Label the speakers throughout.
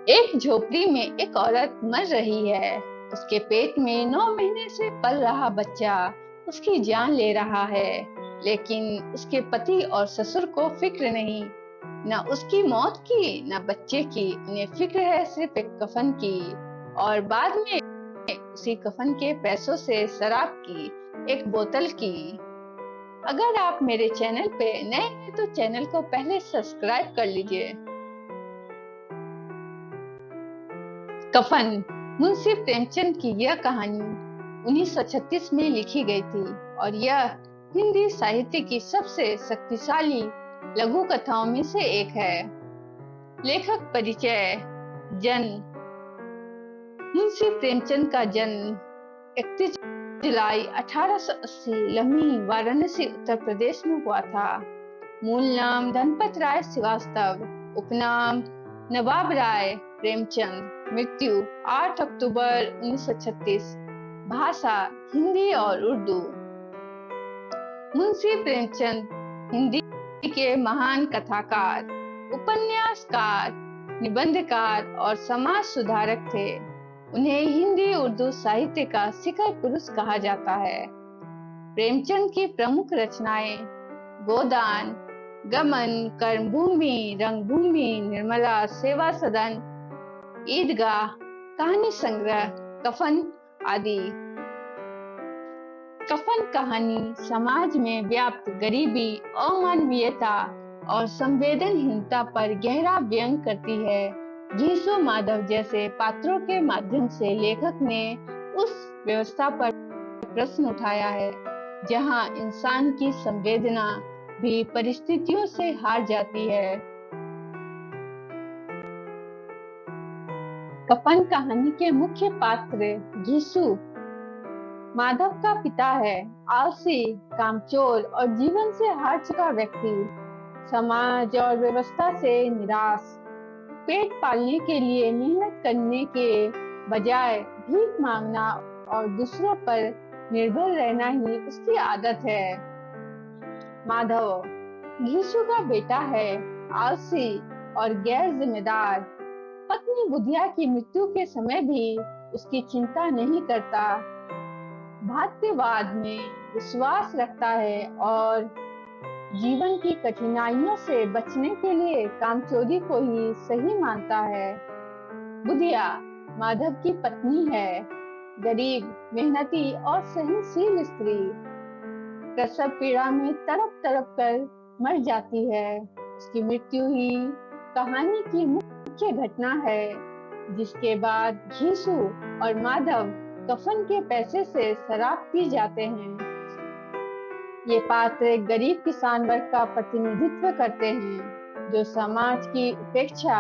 Speaker 1: एक झोपड़ी में एक औरत मर रही है। उसके पेट में 9 महीने से पल रहा बच्चा उसकी जान ले रहा है, लेकिन उसके पति और ससुर को फिक्र नहीं, न उसकी मौत की न बच्चे की। उन्हें फिक्र है सिर्फ एक कफन की, और बाद में उसी कफन के पैसों से शराब की एक बोतल की। अगर आप मेरे चैनल पे नए हैं तो चैनल को पहले सब्सक्राइब कर लीजिए। कफन। मुंशी प्रेमचंद की यह कहानी 1936 में लिखी गई थी और यह हिंदी साहित्य की सबसे शक्तिशाली लघु कथाओं में से एक है। लेखक परिचय। जन्म। मुंशी प्रेमचंद का जन्म 31 जुलाई 1880 लम्ही, वाराणसी, उत्तर प्रदेश में हुआ था। मूल नाम धनपत राय श्रीवास्तव, उपनाम नवाब राय प्रेमचंद। मृत्यु 8 अक्टूबर 1936। भाषा हिंदी और उर्दू। मुंशी प्रेमचंद हिंदी के महान कथाकार, उपन्यासकार, निबंधकार और समाज सुधारक थे। उन्हें हिंदी उर्दू साहित्य का शिखर पुरुष कहा जाता है। प्रेमचंद की प्रमुख रचनाएं गोदान, गमन, कर्मभूमि, रंगभूमि, निर्मला, सेवा सदन, ईदगाह, कहानी संग्रह, कफन आदि। कफन कहानी समाज में व्याप्त गरीबी, अमानवीयता और संवेदनहीनता पर गहरा व्यंग करती है। घीसू माधव जैसे पात्रों के माध्यम से लेखक ने उस व्यवस्था पर प्रश्न उठाया है जहां इंसान की संवेदना भी परिस्थितियों से हार जाती है। कफन कहानी के मुख्य पात्र घीसू माधव का पिता है। आलसी, कामचोर और जीवन से हार चुका व्यक्ति, समाज और व्यवस्था से निराश, पेट पालने के लिए मेहनत करने के बजाय भीख मांगना और दूसरों पर निर्भर रहना ही उसकी आदत है। माधव घीसू का बेटा है, आलसी और गैर जिम्मेदार। पत्नी बुधिया की मृत्यु के समय भी उसकी चिंता नहीं करता। भाग्यवाद में विश्वास रखता है और जीवन की कठिनाइयों से बचने के लिए कामचोरी को ही सही मानता है। बुधिया माधव की पत्नी है, गरीब, मेहनती और सहनशील स्त्री। प्रसव पीड़ा में तड़प तड़प कर मर जाती है। उसकी मृत्यु ही कहानी की मुख्य घटना है, जिसके बाद घीसू और माधव कफन के पैसे से शराब पी जाते हैं। ये पात्र गरीब किसान वर्ग का प्रतिनिधित्व करते हैं, जो समाज की उपेक्षा,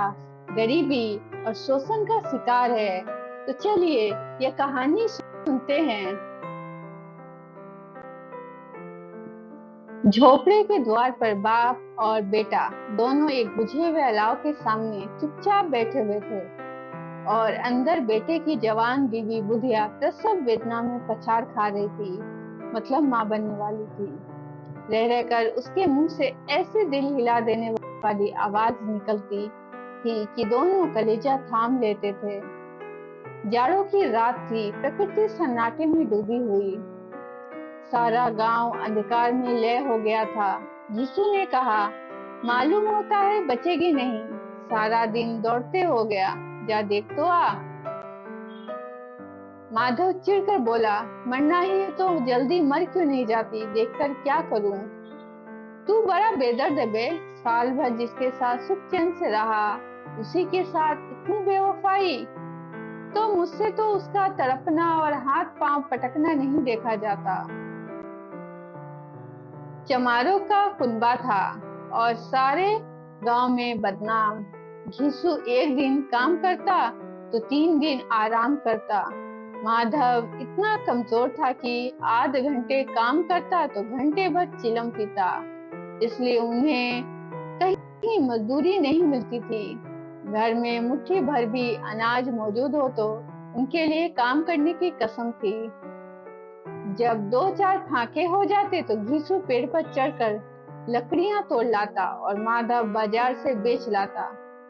Speaker 1: गरीबी और शोषण का शिकार है। तो चलिए ये कहानी सुनते हैं। झोपड़े के द्वार पर बाप और बेटा दोनों एक बुझे हुए अलाव के सामने चुपचाप बैठे हुए थे, और अंदर बेटे की जवान बीवी बुधिया प्रसव वेदना में पछाड़ खा रही थी, मतलब माँ बनने वाली थी। रह रहकर उसके मुंह से ऐसे दिल हिला देने वाली आवाज निकलती थी कि दोनों कलेजा थाम लेते थे। जाड़ों की रात थी, प्रकृति सन्नाटे में डूबी हुई। सारा गांव अंधकार में लय हो गया था। यीशु ने कहा, मालूम होता है बचेगी नहीं, सारा दिन दौड़ते हो गया, जा देख तो आ। माधव चिढ़कर बोला, मरना ही है तो जल्दी मर क्यों नहीं जाती, देखकर क्या करूं। तू बड़ा बेदर्द है बे, साल भर जिसके साथ सुख चैन से रहा, उसी के साथ इतनी बेवफाई। तो मुझसे तो उसका तड़पना और हाथ पांव पटकना नहीं देखा जाता। चमारों का कुनबा था और सारे गांव में बदनाम। घीसू एक दिन काम करता तो 3 दिन आराम करता। माधव इतना कमजोर था कि आध घंटे काम करता तो घंटे भर चिलम पीता, इसलिए उन्हें कहीं मजदूरी नहीं मिलती थी। घर में मुट्ठी भर भी अनाज मौजूद हो तो उनके लिए काम करने की कसम थी। जब 2-4 फाके हो जाते तो घीसू पेड़ पर चढ़कर लकड़ियां तोड़ लाता और माधव बाजार से बेच लाता।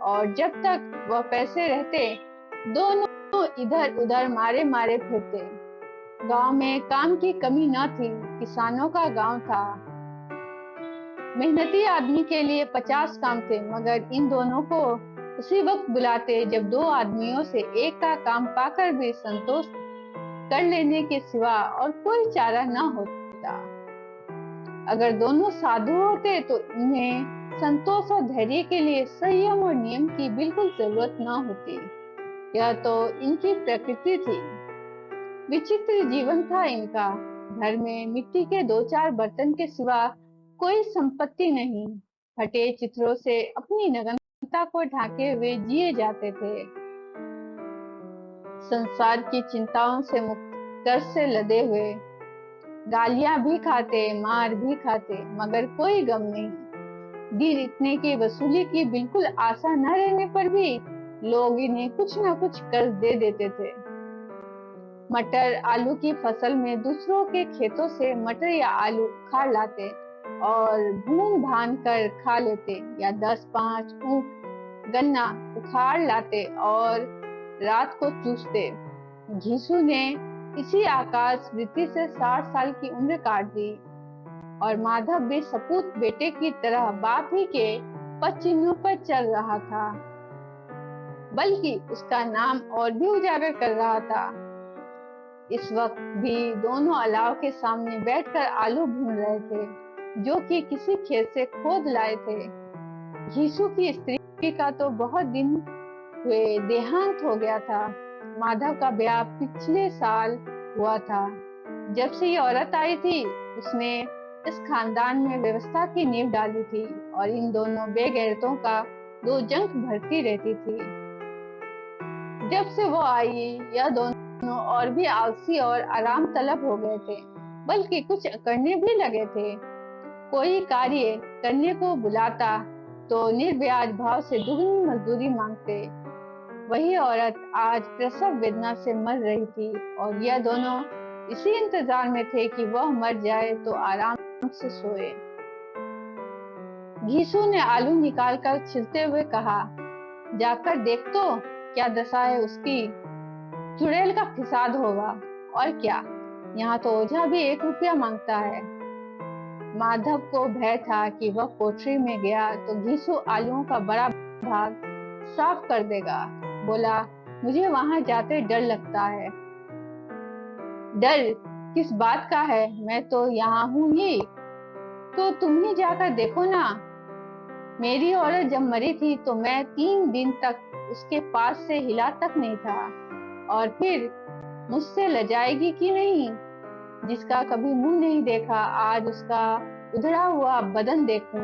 Speaker 1: और जब तक वह पैसे रहते दोनों इधर उधर मारे मारे फिरते। गांव में काम की कमी न थी, किसानों का गांव था। मेहनती आदमी के लिए 50 काम थे, मगर इन दोनों को उसी वक्त बुलाते जब दो आदमियों से एक का काम पाकर भी संतोष कर लेने के सिवा और कोई चारा न होता। अगर दोनों साधु होते तो इन्हें संतोष और धैर्य के लिए संयम और नियम की बिल्कुल जरूरत न होती। यह तो इनकी प्रकृति थी। विचित्र जीवन था इनका। घर में मिट्टी के 2-4 बर्तन के सिवा कोई संपत्ति नहीं। फटे चित्रों से अपनी नग्नता को ढाके हुए जिए जाते थे। संसार की चिंताओं से मुक्त, कर्ज से लदे हुए, गालियां भी खाते, मार भी खाते, मगर कोई गम नहीं। दिन इतने की वसूली की बिल्कुल आशा न रहने पर भी लोग इन्हें कुछ न कुछ कर्ज दे देते थे। मटर आलू की फसल में दूसरों के खेतों से मटर या आलू उखाड़ लाते और भून भान कर खा लेते, या 10-5 ऊख गन्ना उखाड़ लाते और रात को चूसते। घीसू ने इसी आकाश वृत्ति से 60 साल की उम्र काट दी, और माधव भी सपूत बेटे की तरह बाप ही के पद चिन्हों पर चल रहा था, बल्कि उसका नाम और भी उजागर कर रहा था। इस वक्त भी दोनों अलाव के सामने बैठकर आलू भून रहे थे, जो कि किसी खेत से खोद लाए थे। घीसू की स्त्री का तो बहुत दिन हुए देहांत हो गया था। माधव का ब्याह पिछले साल हुआ था। जब से ये औरत आई थी, उसने इस खानदान में व्यवस्था की नींव डाली थी, और इन दोनों बेगैरतों का 2 जंक भरती रहती थी। जब से वो आई, यह दोनों और भी आलसी और आराम तलब हो गए थे, बल्कि कुछ करने भी लगे थे। कोई कार्य करने को बुलाता तो निर्व्याज भाव से दुगनी मजदूरी मांगते। वही औरत आज प्रसव वेदना से मर रही थी, और यह दोनों इसी इंतजार में थे कि वह मर जाए तो आराम से सोए। घीसू ने आलू निकालकर छिलते हुए कहा, जाकर देख तो क्या दशा है उसकी। चुड़ैल का फिसाद होगा, और क्या, यहाँ तो ओझा भी 1 रुपया मांगता है। माधव को भय था कि वह कोठरी में गया तो घीसू आलूओं का बड़ा भाग साफ कर देगा। बोला, मुझे वहां जाते डर लगता है। डर किस बात का है, मैं तो यहाँ हूँ ही। तो तुम ही जाकर देखो ना। मेरी औरत जब मरी थी तो मैं 3 दिन तक उसके पास से हिला तक नहीं था, और फिर मुझसे लजाएगी कि नहीं। जिसका कभी मुंह नहीं देखा, आज उसका उधड़ा हुआ बदन देखूं,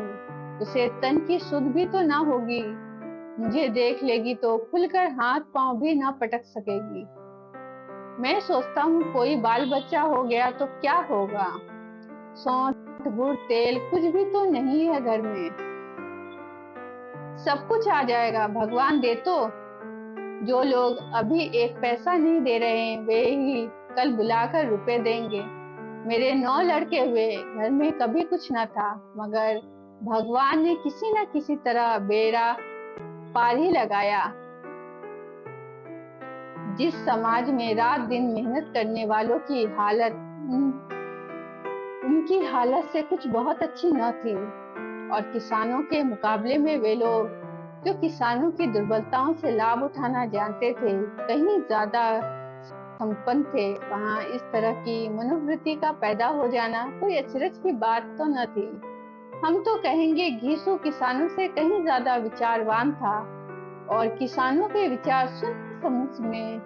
Speaker 1: उसे तन की सुध भी तो ना होगी। मुझे देख लेगी तो खुलकर हाथ पांव भी ना पटक सकेगी। मैं सोचता हूँ कोई बाल बच्चा हो गया तो क्या होगा। सौंठ गुड़ तेल कुछ भी तो नहीं है घर में। सब कुछ आ जाएगा, भगवान दे तो। जो लोग अभी 1 पैसा नहीं दे रहे हैं, वे ही कल बुलाकर रुपए देंगे। मेरे 9 लड़के हुए, घर में कभी कुछ न था, मगर भगवान ने किसी न किसी तरह बेड़ा पार ही लगाया। जिस समाज में रात दिन मेहनत करने वालों की हालत उनकी हालत से कुछ बहुत अच्छी न थी, और किसानों के मुकाबले में वे लोग जो किसानों की दुर्बलताओं से लाभ उठाना जानते थे, कहीं ज्यादा संपन्न थे, वहां इस तरह की मनोवृत्ति का पैदा हो जाना कोई अचरज की बात तो न थी। हम तो कहेंगे घीसू किसानों से कहीं ज्यादा विचारवान था, और किसानों के विचार शून्य समूह में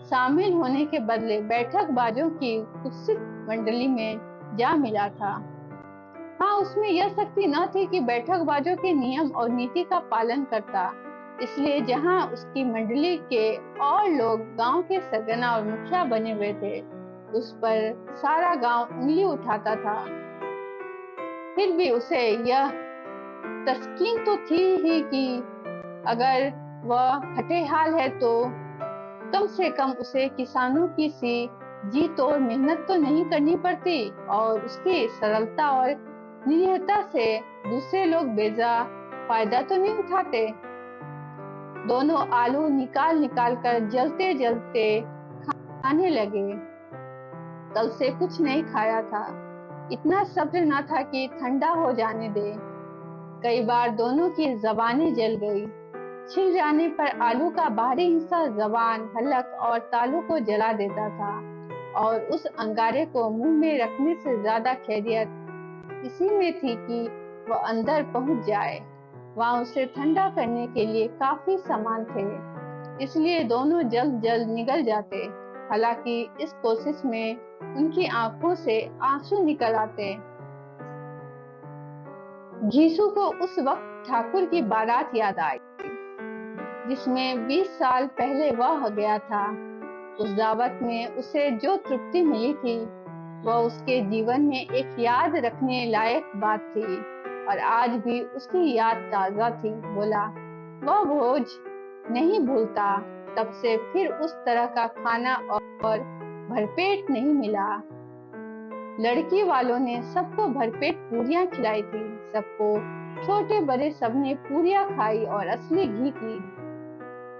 Speaker 1: शामिल होने के बदले बैठक बाजों की कुत्सित मंडली में जा मिला था। हाँ, उसमें यह शक्ति न थी कि बैठक बाजों के नियम और नीति का पालन करता, इसलिए जहाँ उसकी मंडली के और लोग गांव के सरगना और मुखिया बने हुए थे, उस पर सारा गांव उंगली उठाता था। फिर भी उसे यह तस्कीन तो थी ही कि अगर वह हठेहाल है तो कम से कम उसे किसानों की सी जी तोड़ मेहनत तो नहीं करनी पड़ती, और उसकी सरलता और निडरता से दूसरे लोग बेजा फायदा तो नहीं उठाते। दोनों आलू निकाल निकाल कर जलते जलते खाने लगे। कल से कुछ नहीं खाया था, इतना सब्र न था कि ठंडा हो जाने दे। कई बार दोनों की जबानें जल गई। छिल जाने पर आलू का बाहरी हिस्सा जबान, हलक और तालू को जला देता था और उस अंगारे को मुंह में रखने से ज्यादा खैरियत इसी में थी कि वह अंदर पहुंच जाए। वहां उसे ठंडा करने के लिए काफी सामान थे, इसलिए दोनों जल्द जल्द निगल जाते। हालांकि इस कोशिश में उनकी आंखों से आंसू निकल आते। घीसू को उस वक्त ठाकुर की बारात याद आई, जिसमें 20 साल पहले वह गया था। उस दावत में उसे जो तृप्ति मिली थी, वह उसके जीवन में एक याद रखने लायक बात थी और आज भी उसकी याद ताजा थी। बोला, वह भोज नहीं भूलता। तब से फिर उस तरह का खाना और भरपेट नहीं मिला। लड़की वालों ने सबको भरपेट पूरियां खिलाई थी। सबको, छोटे बड़े, सबने पूरियां खाई और असली घी की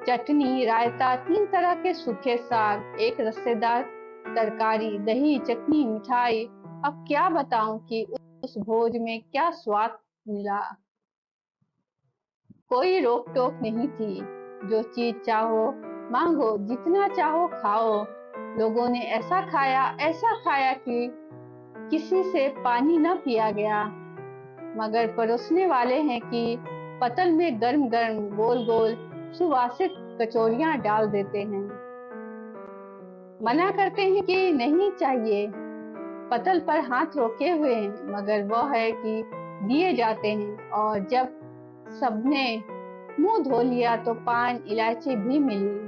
Speaker 1: चटनी, रायता, 3 तरह के सूखे साग, एक रस्सेदार तरकारी, दही, चटनी, मिठाई। अब क्या बताऊं कि उस भोज में क्या स्वाद मिला। कोई रोक टोक नहीं थी। जो चीज चाहो मांगो, जितना चाहो खाओ। लोगों ने ऐसा खाया कि किसी से पानी न पिया गया। मगर परोसने वाले हैं कि पतल में गर्म गर्म गोल गोल सुवासित कचौरियां डाल देते हैं। मना करते हैं कि नहीं चाहिए, पतल पर हाथ रोके हुए हैं, मगर वह है कि दिए जाते हैं। और जब सबने मुंह धो लिया तो पान इलायची भी मिली,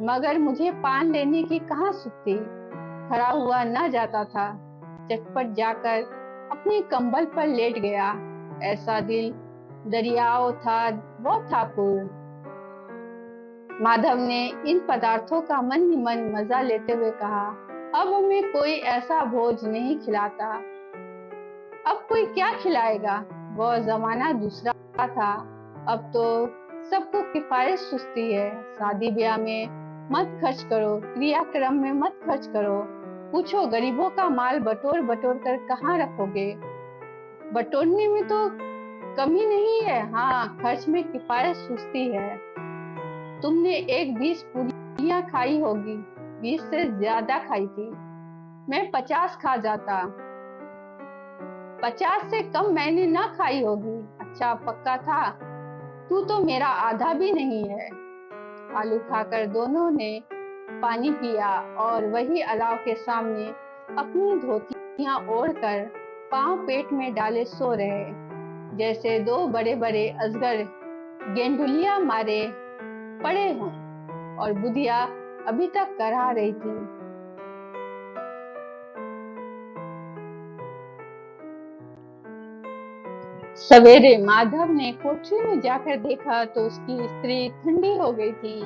Speaker 1: मगर मुझे पान लेने की कहाँ सुधती। खड़ा हुआ न जाता था। चटपट जाकर अपने कंबल पर लेट गया। ऐसा दिल दरियाओ था वो ठाकुर। माधव ने इन पदार्थों का मन ही मन मजा लेते हुए कहा, अब हमें कोई ऐसा भोज नहीं खिलाता। अब कोई क्या खिलाएगा। वह जमाना दूसरा था। अब तो सबको किफायत सुस्ती है। शादी ब्याह में मत खर्च करो, क्रियाक्रम में मत खर्च करो। पूछो, गरीबों का माल बटोर बटोर कर कहाँ रखोगे। बटोरने में तो कमी नहीं है, हाँ खर्च में किफायत सुस्ती है। तुमने एक 20 पूरियां खाई होगी, 20 से ज्यादा खाई थी। मैं 50 खा जाता। 50 से कम मैंने ना खाई होगी। अच्छा पक्का था, तू तो मेरा आधा भी नहीं है। आलू खाकर दोनों ने पानी पिया और वही अलाव के सामने अपनी धोतियां ओढ़कर पांव पेट में डाले सो रहे, जैसे 2 बड़े बड़े अजगर गेंडुलिया मारे पड़े हों। और बुधिया अभी तक करा रही थी। सवेरे माधव ने कोठरी में जाकर देखा तो उसकी स्त्री ठंडी हो गई थी।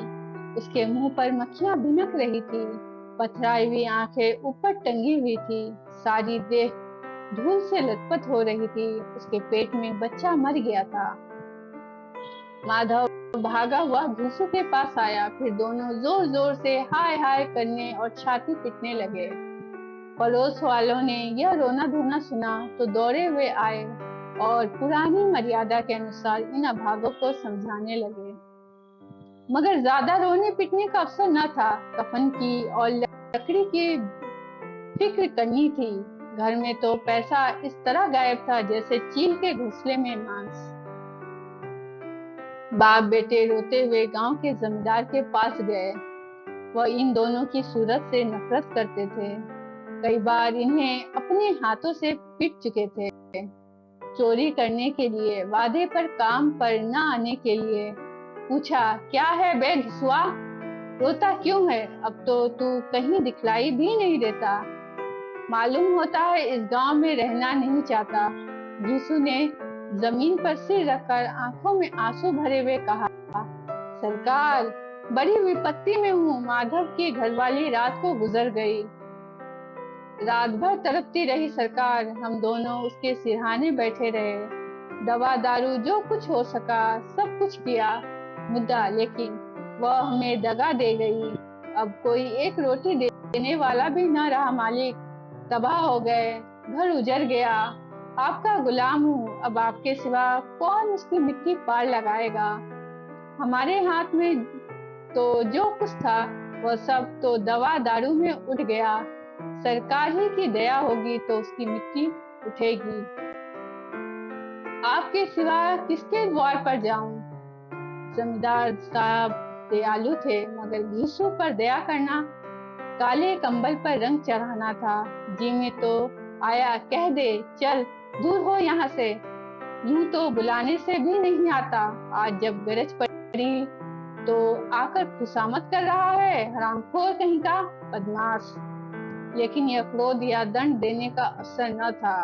Speaker 1: उसके मुंह पर मक्खियां भिनक रही थी। पथराई हुई आंखें ऊपर टंगी हुई थी। सारी देह धूल से लथपथ हो रही थी। उसके पेट में बच्चा मर गया था। माधव भागा हुआ घूसू के पास आया। फिर दोनों जोर जोर से हाय हाय करने और छाती पीटने लगे। पड़ोस वालों ने यह रोना धोना सुना तो दौड़े हुए आए और पुरानी मर्यादा के अनुसार इन अभागों को समझाने लगे। मगर ज्यादा रोने पीटने का अवसर न था। कफन की और लकड़ी की फिक्र करनी थी। घर में तो पैसा इस तरह गायब था जैसे चील के घोंसले में मांस। बाप बेटे रोते हुए गांव के जमींदार के पास गए। वह इन दोनों की सूरत से नफरत करते थे। कई बार इन्हें अपने हाथों से पीट चुके थे। चोरी करने के लिए, वादे पर काम पर न आने के लिए। पूछा, क्या है बे घिसुआ, रोता क्यों है। अब तो तू कहीं दिखलाई भी नहीं देता। मालूम होता है इस गांव में रहना नहीं चाहता। घिसू ने जमीन पर सिर रखकर आंखों में आंसू भरे हुए कहा, सरकार बड़ी विपत्ति में हूँ। माधव की घरवाली रात को गुजर गई। रात भर तड़पती रही सरकार। हम दोनों उसके सिरहाने बैठे रहे। दवा दारू जो कुछ हो सका सब कुछ किया मुद्दा, लेकिन वह हमें दगा दे गई। अब कोई एक रोटी देने वाला भी न रहा मालिक। तबाह हो गए, घर उजड़ गया। आपका गुलाम हूँ, अब आपके सिवा कौन उसकी मिट्टी पार लगाएगा। हमारे हाथ में तो जो कुछ था वह सब तो दवा दारू में उठ गया। सरकार ही की दया होगी तो उसकी मिट्टी उठेगी। आपके सिवा किसके द्वार पर जाऊं। जमींदार साहब दयालु थे, मगर घीसू पर दया करना काले कंबल पर रंग चढ़ाना था। जी में तो आया, कह दे चल दूर हो यहाँ से। यूं तो बुलाने से भी नहीं आता, आज जब गरज पड़ी तो आकर खुशामद कर रहा है। हरामखोर कहीं का, बदमाश। लेकिन यह क्रोध या दंड देने का असर न था।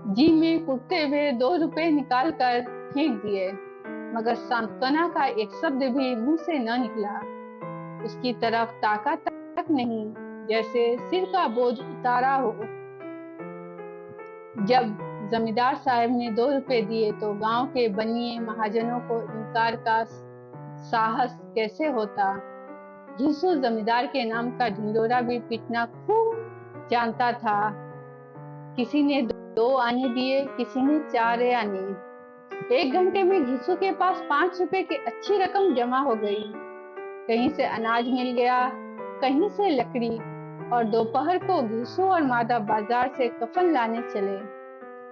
Speaker 1: जी में कुटते हुए 2 रुपए निकाल कर फेंक दिए, मगर सांत्वना का एक शब्द भी मुंह से न निकला। उसकी तरफ ताका तक नहीं, जैसे सिर का बोझ उतारा हो। जब जमींदार साहब ने 2 रुपए दिए तो गांव के बनिए महाजनों को इनकार का साहस कैसे होता। घीसू जमींदार के नाम का ढिंडोरा भी पीटना खूब जानता था। किसी ने 2 आने दिए, किसी ने 4 आने। 1 घंटे में घीसू के पास 5 रुपए की अच्छी रकम जमा हो गई। कहीं से अनाज मिल गया, कहीं से लकड़ी, और दोपहर को घीसू और माधव बाजार से कफन लाने चले।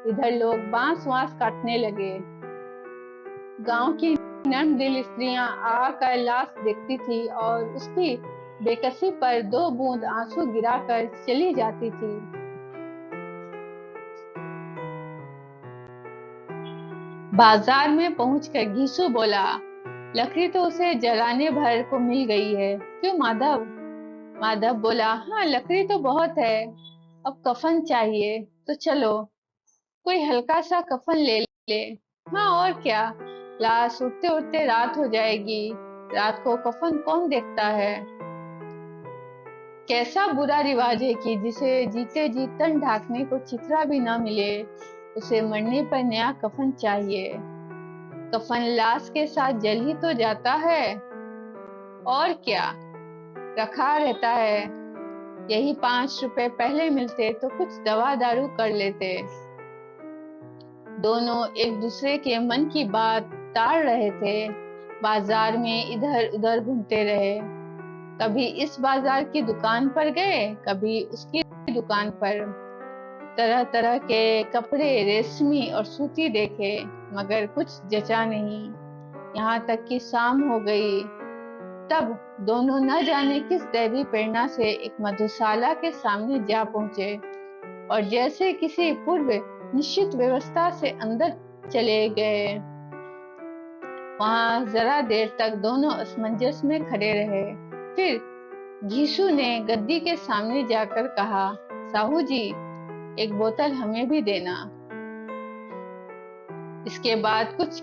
Speaker 1: इधर लोग बांस वांस काटने लगे। गांव की नर्म दिल स्त्रियां आकर लाश देखती थी और उसकी बेकसी पर 2 बूंद आंसू गिराकर चली जाती थी। बाजार में पहुंचकर घीसू बोला, लकड़ी तो उसे जलाने भर को मिल गई है, क्यों माधव। माधव बोला, हाँ लकड़ी तो बहुत है, अब कफन चाहिए तो चलो कोई हल्का सा कफन ले ले। हाँ और क्या, लाश उठते उठते रात हो जाएगी, रात को कफन कौन देखता है। कैसा बुरा रिवाज है कि जिसे जीते जी तन ढांकने को चिथड़ा भी न मिले, उसे मरने पर नया कफन चाहिए। कफन लाश के साथ जल ही तो जाता है, और क्या रखा रहता है। यही 5 रुपए पहले मिलते तो कुछ दवा दारू कर लेते। दोनों एक दूसरे के मन की बात टाल रहे थे। बाजार में इधर उधर घूमते रहे, कभी इस बाजार की दुकान पर गए, कभी उसकी दुकान पर। तरह तरह के कपड़े रेशमी और सूती देखे, मगर कुछ जचा नहीं। यहाँ तक कि शाम हो गई। तब दोनों न जाने किस दैवी प्रेरणा से एक मधुशाला के सामने जा पहुंचे और जैसे किसी पूर्व निश्चित व्यवस्था से अंदर चले गए। वहां जरा देर तक दोनों असमंजस में खड़े रहे। फिर घीसू ने गद्दी के सामने जाकर कहा, साहू जी एक बोतल हमें भी देना। इसके बाद कुछ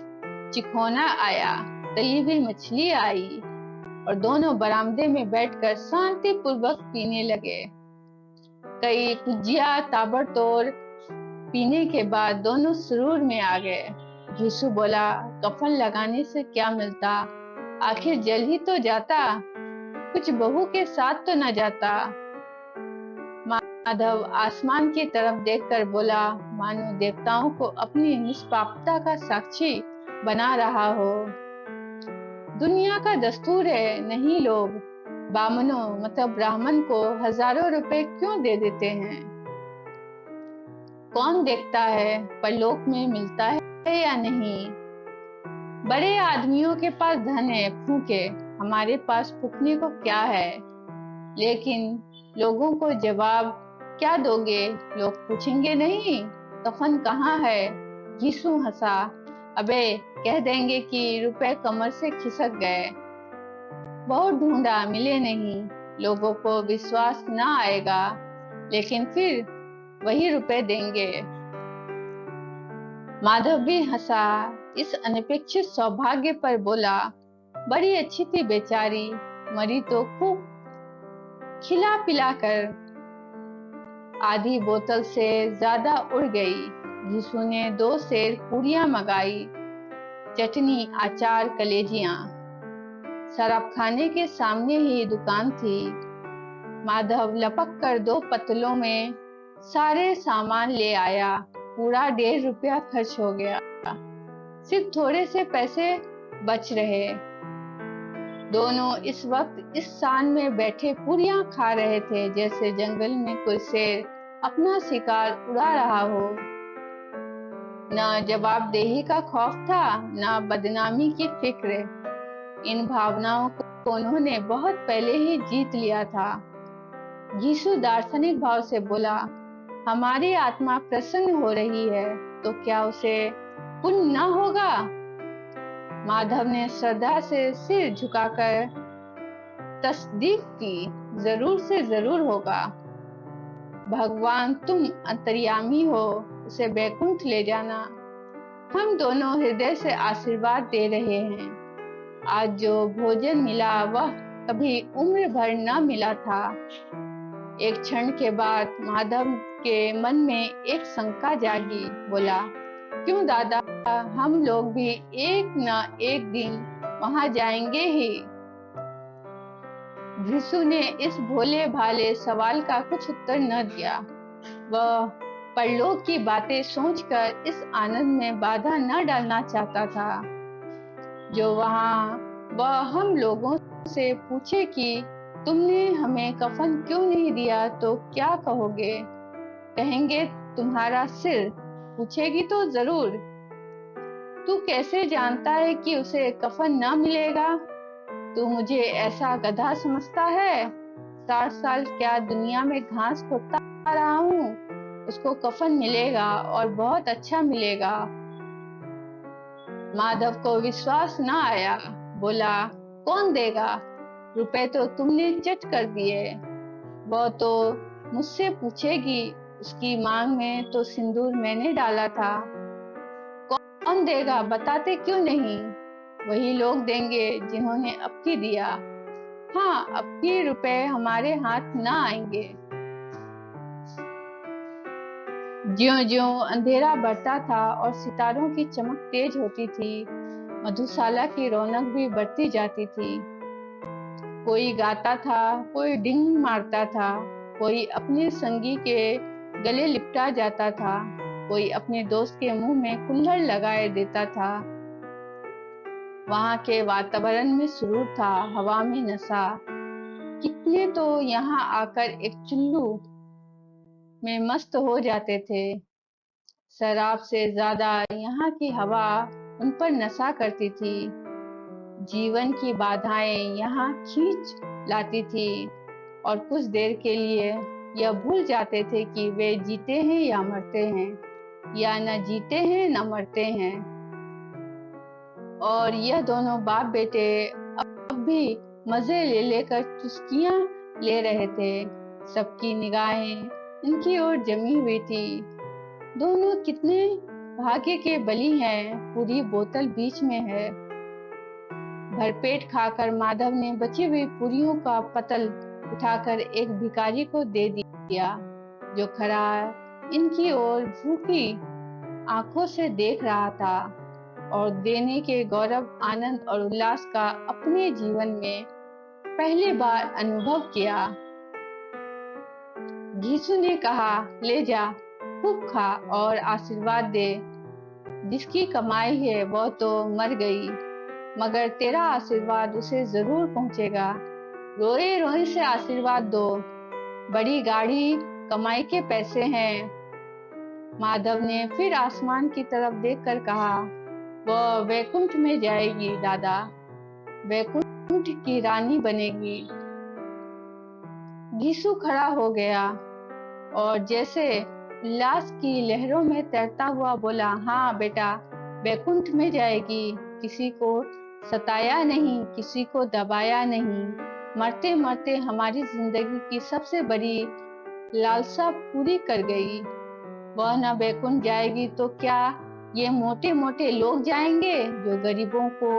Speaker 1: चिखोना आया, तली हुई मछली आई और दोनों बरामदे में बैठकर शांति पूर्वक पीने लगे। कई कुजिया ताबड़तोड़ पीने के बाद दोनों सुरूर में आ गए। घीसू बोला, कफन लगाने से क्या मिलता, आखिर जल ही तो जाता, कुछ बहू के साथ तो न जाता। माधव आसमान की तरफ देखकर बोला, मानो देवताओं को अपनी निष्पापता का साक्षी बना रहा हो। दुनिया का दस्तूर है, नहीं लोग बामनों मतलब ब्राह्मण को हजारों रुपए क्यों दे देते हैं। कौन देखता है परलोक में मिलता है या नहीं। बड़े आदमियों के पास धन है फूके, हमारे पास फूकने को क्या है। लेकिन लोगों को जवाब क्या दोगे, लोग पूछेंगे नहीं कफन कहाँ है। घीसू हंसा, अबे कह देंगे कि रुपए कमर से खिसक गए, बहुत ढूंढा मिले नहीं, लोगों को विश्वास न आएगा, लेकिन फिर वही रुपए देंगे। माधव भी हंसा इस अनपेक्षित सौभाग्य पर, बोला, बड़ी अच्छी थी बेचारी, मरी तो खूब खिला पिला कर, आधी बोतल से ज्यादा उड़ गई। यीशु ने 2 सेर पूरियां मंगाई, चटनी, अचार, कलेजियां। शराब खाने के सामने ही दुकान थी। माधव लपक कर 2 पत्तलों में सारे सामान ले आया। पूरा 1.5 रुपया खर्च हो गया। सिर्फ थोड़े से पैसे बच रहे। दोनों इस वक्त इस शान में बैठे पूरियां खा रहे थे जैसे जंगल में कोई शेर अपना शिकार उड़ा रहा हो। न जवाबदेही का खौफ था, न बदनामी की फिक्र। इन भावनाओं को उन्होंने बहुत पहले ही जीत लिया था। यीशु दार्शनिक भाव से बोला, हमारी आत्मा प्रसन्न हो रही है तो क्या उसे पुण्य न होगा? माधव ने श्रद्धा से सिर झुकाकर तस्दीक की, जरूर से जरूर होगा। भगवान तुम अंतर्यामी हो, उसे बैकुंठ ले जाना। हम दोनों हृदय से आशीर्वाद दे रहे हैं। आज जो भोजन मिला वह कभी उम्र भर न मिला था। एक क्षण के बाद माधव के मन में एक शंका जागी। बोला, क्यों दादा, हम लोग भी एक न एक दिन वहां जाएंगे ही। यीशु ने इस भोले भाले सवाल का कुछ उत्तर न दिया। वह परलोक की बातें सोचकर इस आनंद में बाधा न डालना चाहता था। जो वह हम लोगों से पूछे कि तुमने हमें कफन क्यों नहीं दिया तो क्या कहोगे? कहेंगे तुम्हारा सिर। पूछेगी तो जरूर, तू कैसे जानता है कि उसे कफन न मिलेगा? तू मुझे ऐसा गधा समझता है? 60 साल क्या दुनिया में घास खोदता रहा हूँ, उसको कफन मिलेगा और बहुत अच्छा मिलेगा। माधव को विश्वास न आया। बोला, कौन देगा? रुपए तो तुमने चट कर दिए। वह तो मुझसे पूछेगी, उसकी मांग में तो सिंदूर मैंने डाला था। कौन देगा, बताते क्यों नहीं? वही लोग देंगे जिन्होंने अबकी दिया। हाँ, अबकी रुपए हमारे हाथ न आएंगे। ज्यों-ज्यों अंधेरा बढ़ता था और सितारों की चमक तेज होती थी, मधुशाला की रौनक भी बढ़ती जाती थी। कोई गाता था, कोई डिंग मारता था, कोई अपने संगी के गले लिपटा जाता था, कोई अपने दोस्त के मुंह में कुल्हड़ लगाए देता था। वहां के वातावरण में सुरूर था, हवा में नशा। कितने तो यहाँ आकर एक चुल्लू में मस्त हो जाते थे। शराब से ज्यादा यहाँ की हवा उन पर नशा करती थी। जीवन की बाधाएं यहाँ खींच लाती थी और कुछ देर के लिए यह भूल जाते थे कि वे जीते हैं या मरते हैं, या न जीते हैं न मरते हैं। और यह दोनों बाप बेटे अब भी मजे ले लेकर चुस्कियां ले रहे थे। सबकी निगाहें इनकी ओर जमी हुई थी। दोनों कितने भाग्य के बली हैं। पूरी बोतल बीच में है। भरपेट खाकर माधव ने बची हुई पूरियों का पतल उठाकर एक भिखारी को दे दिया, जो खड़ा इनकी ओर भूखी आंखों से देख रहा था और देने के गौरव, आनंद और उल्लास का अपने जीवन में पहली बार अनुभव किया। यीशु ने कहा, ले जा, खूब खा और आशीर्वाद दे। जिसकी कमाई है वह तो मर गई, मगर तेरा आशीर्वाद उसे जरूर पहुंचेगा। रोए रोए से आशीर्वाद दो। बड़ी गाड़ी कमाई के पैसे हैं। माधव ने फिर आसमान की तरफ देखकर कहा, वह वैकुंठ में जाएगी दादा, वैकुंठ की रानी बनेगी। यीशु खड़ा हो गया और जैसे उल्लास की लहरों में तैरता हुआ बोला, हाँ बेटा, वैकुंठ में जाएगी। किसी को सताया नहीं, किसी को दबाया नहीं। मरते मरते हमारी जिंदगी की सबसे बड़ी लालसा पूरी कर गई। वह न वैकुंठ जाएगी तो क्या ये मोटे मोटे लोग जाएंगे जो गरीबों को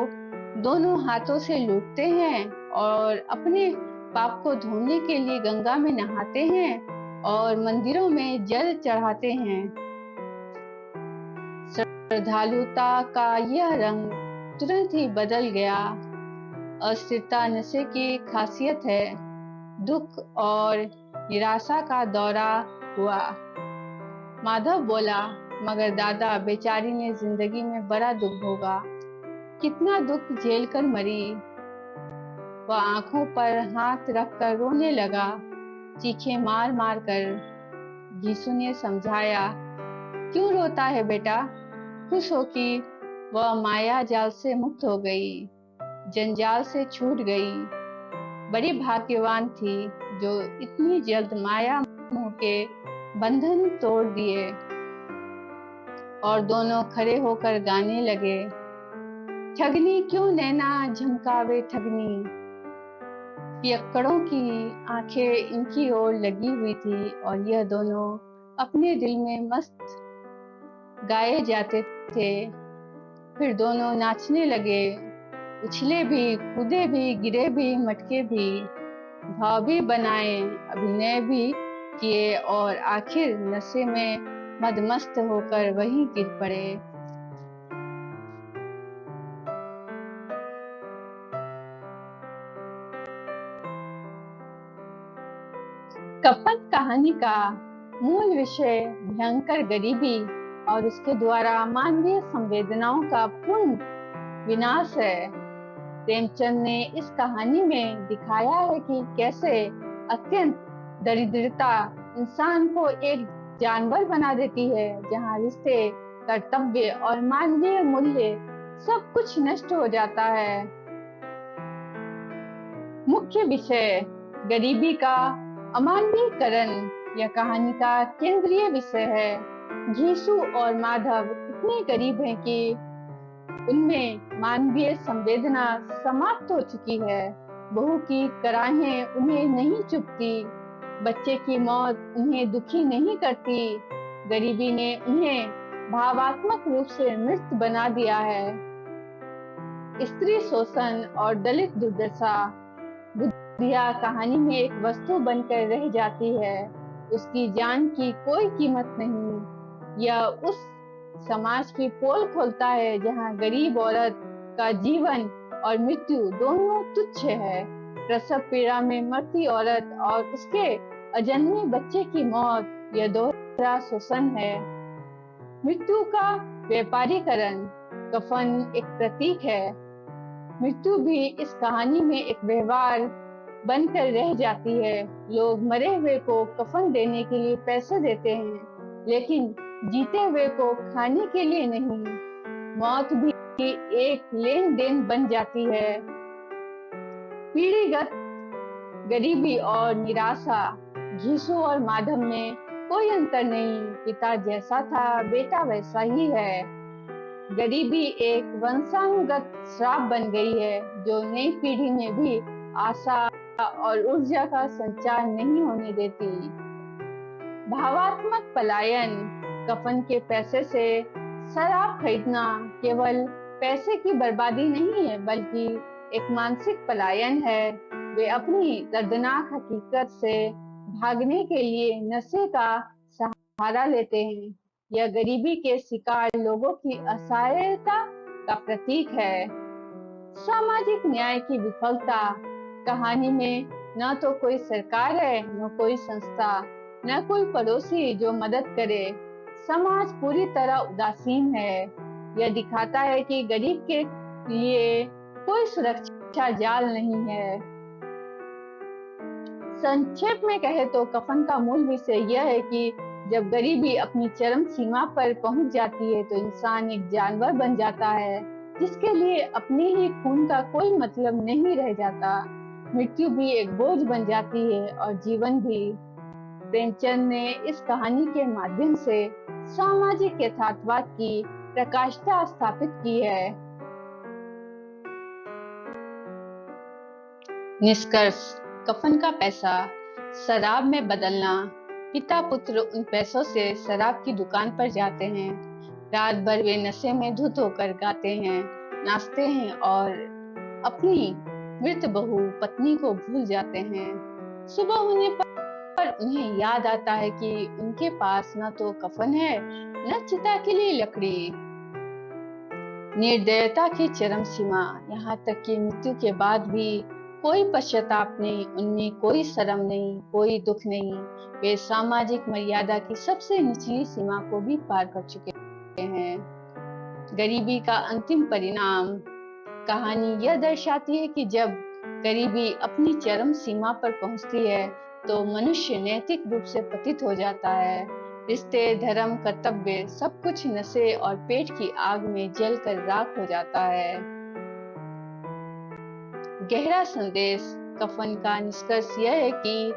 Speaker 1: दोनों हाथों से लूटते हैं और अपने पाप को धोने के लिए गंगा में नहाते हैं और मंदिरों में जल चढ़ाते हैं। श्रद्धालुता का यह रंग तुरंत ही बदल गया। अस्थिरता नशे की खासियत है। दुख और निराशा का दौरा हुआ। माधव बोला, मगर दादा, बेचारी ने जिंदगी में बड़ा दुख भोगा, कितना दुख झेल कर मरी। वह आंखों पर हाथ रखकर रोने लगा, चीखें मार मार कर। यीशु ने समझाया, क्यों रोता है बेटा? खुश हो कि वह माया जाल से मुक्त हो गई, जंजाल से छूट गई। बड़ी भाग्यवान थी जो इतनी जल्द माया मोह के बंधन तोड़ दिए। और दोनों खड़े होकर गाने लगे, ठगनी क्यों नैना झमकावे ठगनी। पियक्कड़ों की आंखें इनकी ओर लगी हुई थी और यह दोनों अपने दिल में मस्त गाए जाते थे। फिर दोनों नाचने लगे, उछले भी, कूदे भी, गिरे भी, मटके भी, भाव भी बनाए, अभिनय भी किए और आखिर नशे में मदमस्त होकर वहीं गिर पड़े। कपन कहानी का मूल विषय भयंकर गरीबी और उसके द्वारा मानवीय संवेदनाओं का पूर्ण विनाश है। प्रेमचंद ने इस कहानी में दिखाया है कि कैसे अत्यंत दरिद्रता इंसान को एक जानवर बना देती है, जहां रिश्ते, कर्तव्य और मानवीय मूल्य सब कुछ नष्ट हो जाता है। मुख्य विषय गरीबी का अमानवीयकरण यह कहानी का केंद्रीय विषय है। यीशु और माधव इतने गरीब हैं कि उनमें मानवीय संवेदना समाप्त हो चुकी है। बहू की कराहें उन्हें नहीं चुभती, बच्चे की मौत उन्हें दुखी नहीं करती। गरीबी ने उन्हें भावात्मक रूप से मृत बना दिया है। स्त्री शोषण और दलित दुर्दशा बुद्धिया कहानी में एक वस्तु बनकर रह जाती है। उसकी जान की कोई कीमत नहीं। यह उस समाज की पोल खोलता है जहां गरीब औरत का जीवन और मृत्यु दोनों तुच्छ है। प्रसव पीड़ा में मरती औरत और उसके अजन्मे बच्चे की मौत यह दोहरा शोषण है। मृत्यु का व्यापारीकरण कफन एक प्रतीक है। मृत्यु भी इस कहानी में एक व्यवहार बनकर रह जाती है। लोग मरे हुए को कफन देने के लिए पैसे देते हैं, लेकिन जीते हुए को खाने के लिए नहीं। मौत भी एक लेन देन बन जाती है। पीढ़ीगत गरीबी और निराशा यीशु और माधव में कोई अंतर नहीं। पिता जैसा था, बेटा वैसा ही है। गरीबी एक वंशानुगत श्राप बन गई है जो नई पीढ़ी में भी आशा और ऊर्जा का संचार नहीं होने देती। भावात्मक पलायन कफन के पैसे से शराब खरीदना केवल पैसे की बर्बादी नहीं है, बल्कि एक मानसिक पलायन है। वे अपनी दर्दनाक हकीकत से भागने के लिए नशे का सहारा लेते हैं। यह गरीबी के शिकार लोगों की असहायता का प्रतीक है। सामाजिक न्याय की विफलता कहानी में न तो कोई सरकार है, न कोई संस्था, न कोई पड़ोसी जो मदद करे। समाज पूरी तरह उदासीन है। यह दिखाता है कि गरीब के लिए कोई सुरक्षा जाल नहीं है। संक्षेप में कहे तो कफन का मूल विषय यह है कि जब गरीबी अपनी चरम सीमा पर पहुंच जाती है तो इंसान एक जानवर बन जाता है, जिसके लिए अपने ही खून का कोई मतलब नहीं रह जाता। मृत्यु भी एक बोझ बन जाती है और जीवन भी। प्रेमचंद ने इस कहानी के माध्यम से सामाजिक यथार्थवाद की प्रकाष्ठा स्थापित की है। निष्कर्ष, कफन का पैसा शराब में बदलना। पिता पुत्र उन पैसों से शराब की दुकान पर जाते हैं। रात भर वे नशे में धुत होकर गाते हैं, नाचते हैं और अपनी मृत बहू पत्नी को भूल जाते हैं। सुबह होने पर उन्हें याद आता है कि उनके पास न तो कफन है, न चिता के लिए लकड़ी। निर्दयता की चरम सीमा, यहाँ तक कि मृत्यु के बाद भी कोई पश्चाताप नहीं, उनमें कोई शर्म नहीं, कोई दुख नहीं। वे सामाजिक मर्यादा की सबसे निचली सीमा को भी पार कर चुके हैं। गरीबी का अंतिम परिणाम। कहानी यह दर्शाती है कि जब गरीबी अपनी चरम सीमा पर पहुंचती है तो मनुष्य नैतिक रूप से पतित हो जाता है। रिश्ते, धर्म, कर्तव्य सब कुछ नशे और पेट की आग में जलकर राख हो जाता है। गहरा संदेश। कफन का निष्कर्ष यह है कि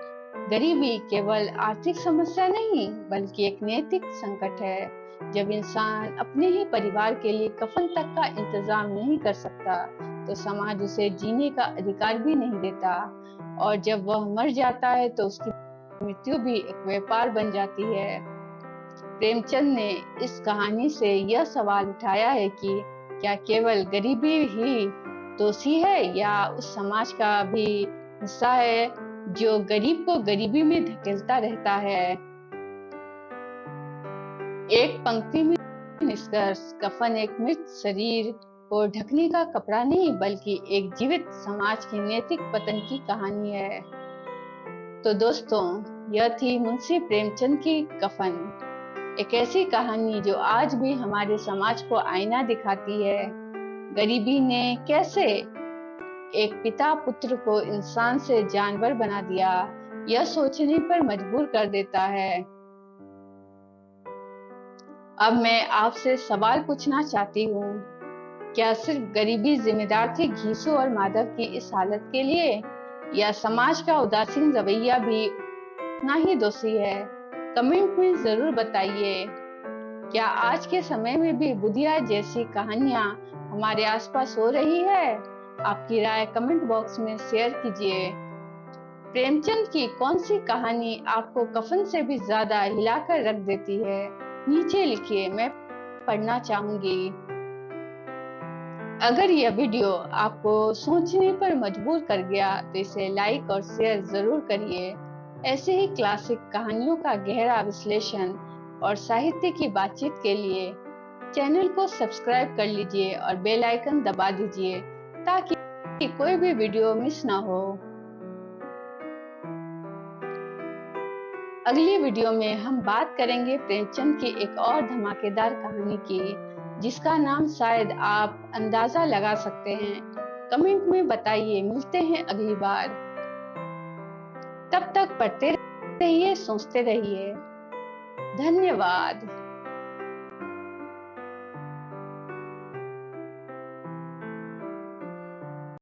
Speaker 1: गरीबी केवल आर्थिक समस्या नहीं बल्कि एक नैतिक संकट है। जब इंसान अपने ही परिवार के लिए कफन तक का इंतजाम नहीं कर सकता तो समाज उसे जीने का अधिकार भी नहीं देता, और जब वह मर जाता है तो उसकी मृत्यु भी एक व्यापार बन जाती है। प्रेमचंद ने इस कहानी से यह सवाल उठाया है कि क्या केवल गरीबी ही दोषी है या उस समाज का भी हिस्सा है जो गरीब को गरीबी में धकेलता रहता है। एक पंक्ति में निष्कर्ष। कफन एक मृत शरीर को ढकने का कपड़ा नहीं बल्कि एक जीवित समाज की नैतिक पतन की कहानी है। तो दोस्तों, यह थी मुंशी प्रेमचंद की कफन, एक ऐसी कहानी जो आज भी हमारे समाज को आईना दिखाती है। गरीबी ने कैसे एक पिता पुत्र को इंसान से जानवर बना दिया, यह सोचने पर मजबूर कर देता है। अब मैं आपसे सवाल पूछना चाहती हूँ, क्या सिर्फ गरीबी जिम्मेदार थी घीसू और माधव की इस हालत के लिए, या समाज का उदासीन रवैया भी उतना ही दोषी है? कमेंट में जरूर बताइए। क्या आज के समय में भी बुधिया जैसी कहानियां हमारे आसपास हो रही है? आपकी राय कमेंट बॉक्स में शेयर कीजिए। प्रेमचंद की कौन सी कहानी आपको कफन से भी ज्यादा हिलाकर रख देती है? नीचे लिखिए, मैं पढ़ना चाहूंगी। अगर यह वीडियो आपको सोचने पर मजबूर कर गया तो इसे लाइक और शेयर जरूर करिए। ऐसे ही क्लासिक कहानियों का गहरा विश्लेषण और साहित्य की बातचीत के लिए चैनल को सब्सक्राइब कर लीजिए और बेल आइकन दबा दीजिए ताकि कोई भी वीडियो मिस ना हो। अगली वीडियो में हम बात करेंगे प्रेमचंद की एक और धमाकेदार कहानी की, जिसका नाम शायद आप अंदाजा लगा सकते हैं। कमेंट में बताइए। मिलते हैं अगली बार। तब तक पढ़ते रहिए, सोचते रहिए। धन्यवाद।